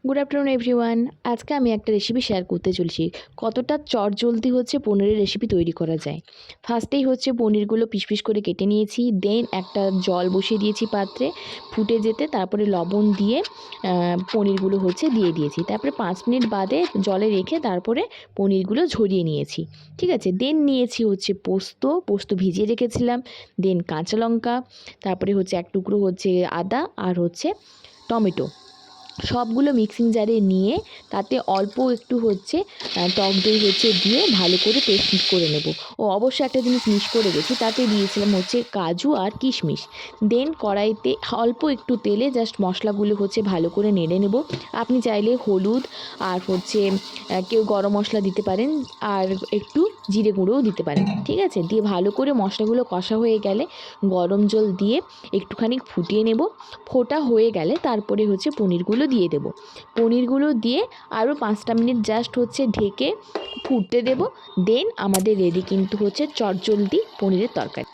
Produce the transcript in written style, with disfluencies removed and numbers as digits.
Good afternoon everyone. আজকে আমি একটা রেসিপি শেয়ার করতে চলেছি। কতটা চটজলদি হচ্ছে পনিরের রেসিপি তৈরি করা যায়। ফার্স্টেই হচ্ছে পনিরগুলো পিস পিস করে কেটে নিয়েছি। দেন একটা জল বসিয়ে দিয়েছি পাত্রে, ফুটে যেতে তারপরে লবণ দিয়ে পনিরগুলো হচ্ছে দিয়ে দিয়েছি। তারপরে 5 মিনিট বাদে জলে রেখে তারপরে পনিরগুলো ঝরিয়ে নিয়েছি। ঠিক আছে, দেন নিয়েছি হচ্ছে পোস্ত ভিজিয়ে রেখেছিলাম। দেন কাঁচা লঙ্কা, তারপরে হচ্ছে এক টুকরো হচ্ছে আদা আর হচ্ছে টমেটো, সবগুলো মিক্সিং জারে নিয়ে তাতে অল্প একটু হচ্ছে টক দই হচ্ছে দিয়ে ভালো করে পেস্ট করে নেব। ও অবশ্যই একটা জিনিস মিক্স করে গেছি, তাতে দিয়েছিলাম হচ্ছে কাজু আর কিশমিশ। দেন কড়াইতে অল্প একটু তেলে জাস্ট মশলাগুলো হচ্ছে ভালো করে নেড়ে নেব। আপনি চাইলে হলুদ আর হচ্ছে কেউ গরম মশলা দিতে পারেন, আর একটু জিরে গুঁড়োও দিতে পারেন। ঠিক আছে, দিয়ে ভালো করে মশলাগুলো কষা হয়ে গেলে গরম জল দিয়ে একটুখানি ফুটিয়ে নেব। ফোটা হয়ে গেলে তারপরে হচ্ছে পনিরগুলো দিয়ে দেব। পনিরগুলো দিয়ে আরও 5টা মিনিট জাস্ট হচ্ছে ঢেকে ফুটতে দেব। দেন আমাদের রেডি কিন্তু হচ্ছে চটজলদি পনিরের তরকারি।